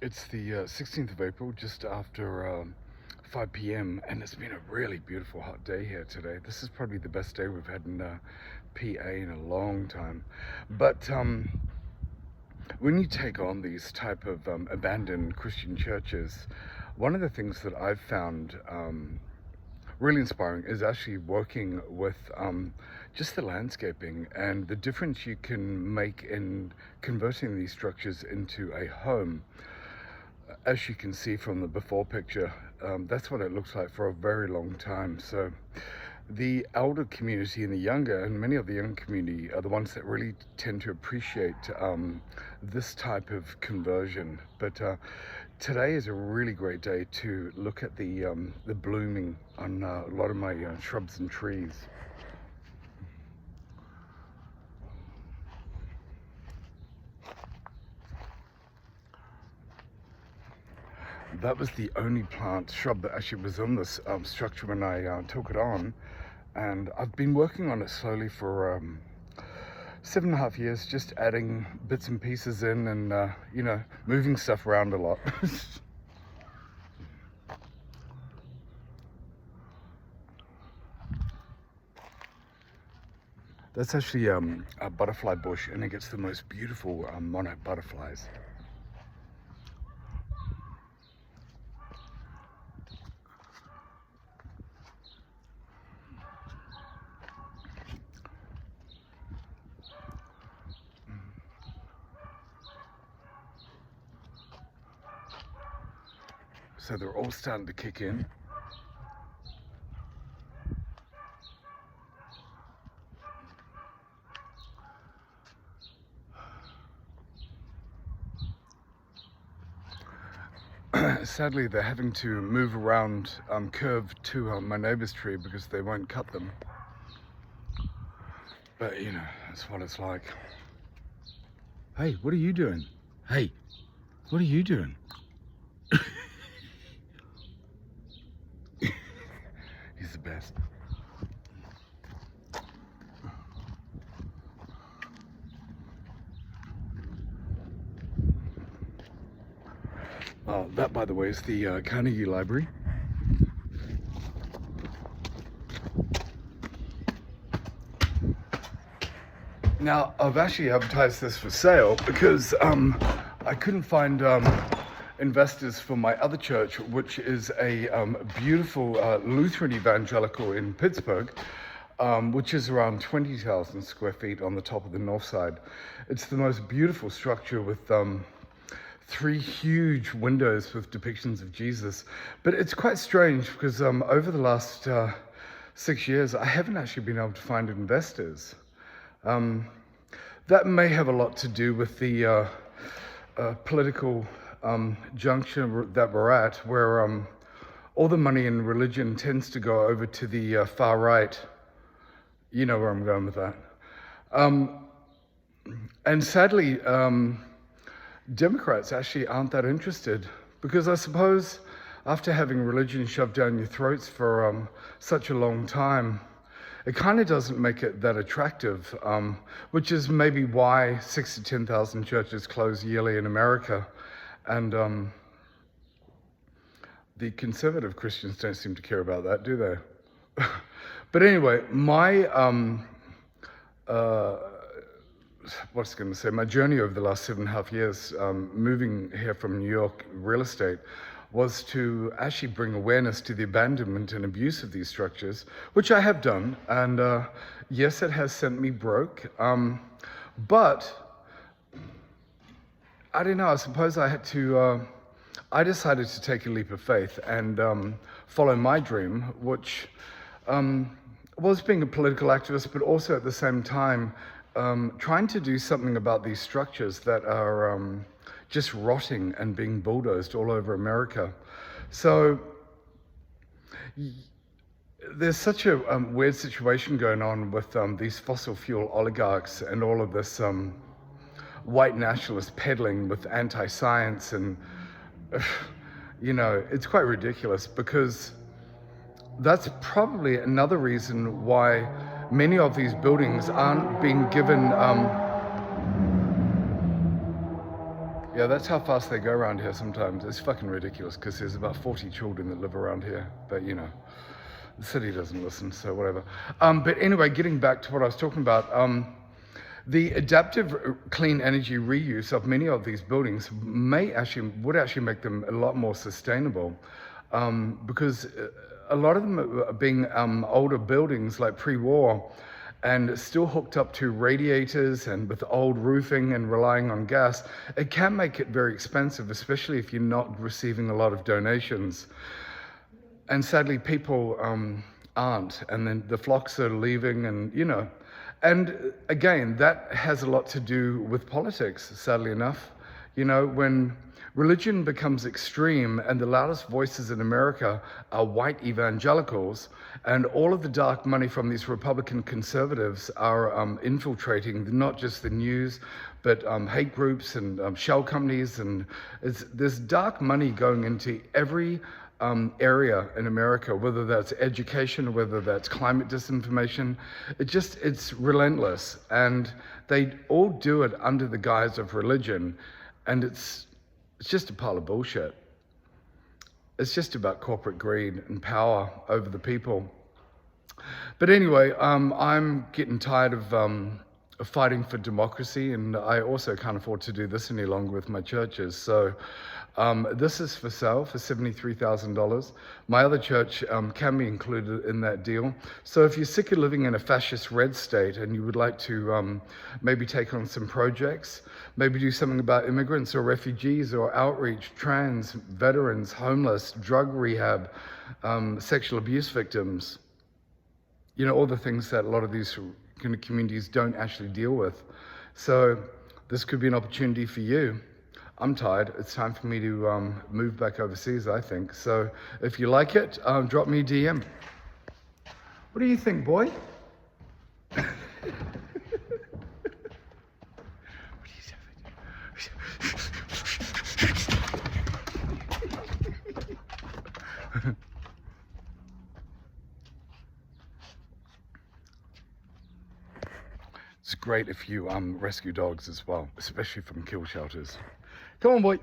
It's the 16th of April, just after 5 p.m., and it's been a really beautiful hot day here today. This is probably the best day we've had in PA in a long time. But when you take on these type of abandoned Christian churches, one of the things that I've found really inspiring is actually working with just the landscaping and the difference you can make in converting these structures into a home. As you can see from the before picture, that's what it looks like for a very long time. So the elder community and the younger, and many of the young community, are the ones that really tend to appreciate this type of conversion. But today is a really great day to look at the blooming on a lot of my shrubs and trees. That was the only shrub that actually was on this structure when I took it on, and I've been working on it slowly for 7.5 years, just adding bits and pieces in and moving stuff around a lot. That's actually a butterfly bush, and it gets the most beautiful monarch butterflies. So they're all starting to kick in. Sadly, they're having to move around curve to my neighbor's tree because they won't cut them. But that's what it's like. Hey, what are you doing? Hey, what are you doing? He's the best. That, by the way, is the Carnegie Library. Now, I've actually advertised this for sale because I couldn't find investors for my other church, which is a beautiful Lutheran evangelical in Pittsburgh, which is around 20,000 square feet on the top of the north side. It's the most beautiful structure with 3 huge windows with depictions of Jesus. But it's quite strange because over the last 6 years, I haven't actually been able to find investors. That may have a lot to do with the political juncture that we're at, where all the money in religion tends to go over to the far right. You know where I'm going with that. And sadly, Democrats actually aren't that interested, because I suppose after having religion shoved down your throats for such a long time, it kind of doesn't make it that attractive, which is maybe why 6,000 to 10,000 churches close yearly in America. And the conservative Christians don't seem to care about that, do they? But anyway, my my journey over the last 7.5 years, moving here from New York real estate, was to actually bring awareness to the abandonment and abuse of these structures, which I have done. And yes, it has sent me broke. But I don't know, I suppose I had to, I decided to take a leap of faith and follow my dream, which was being a political activist, but also at the same time, trying to do something about these structures that are just rotting and being bulldozed all over America. So there's such a weird situation going on with these fossil fuel oligarchs and all of this white nationalist peddling with anti-science, and it's quite ridiculous, because that's probably another reason why many of these buildings aren't being given Yeah, that's how fast they go around here sometimes. It's fucking ridiculous because there's about 40 children that live around here. But you know, the city doesn't listen, so whatever. But anyway, getting back to what I was talking about, the adaptive clean energy reuse of many of these buildings would actually make them a lot more sustainable, because a lot of them are being older buildings like pre-war, and still hooked up to radiators and with old roofing and relying on gas. It can make it very expensive, especially if you're not receiving a lot of donations. And sadly, people aren't, and then the flocks are leaving, and you know. And again, that has a lot to do with politics, sadly enough. You know, when religion becomes extreme and the loudest voices in America are white evangelicals, and all of the dark money from these Republican conservatives are infiltrating not just the news, but hate groups and shell companies, and there's dark money going into every area in America, whether that's education or whether that's climate disinformation. It's relentless, and they all do it under the guise of religion, and it's just a pile of bullshit. It's just about corporate greed and power over the people. But anyway, I'm getting tired of fighting for democracy, and I also can't afford to do this any longer with my churches. So this is for sale for $73,000. My other church can be included in that deal. So if you're sick of living in a fascist red state and you would like to maybe take on some projects, maybe do something about immigrants or refugees or outreach, trans, veterans, homeless, drug rehab, sexual abuse victims, you know, all the things that a lot of these kind of communities don't actually deal with. So this could be an opportunity for you. I'm tired. It's time for me to move back overseas, I think. So if you like it, drop me a DM. What do you think, boy? What do you say? It's great if you rescue dogs as well, especially from kill shelters. Come on, boy.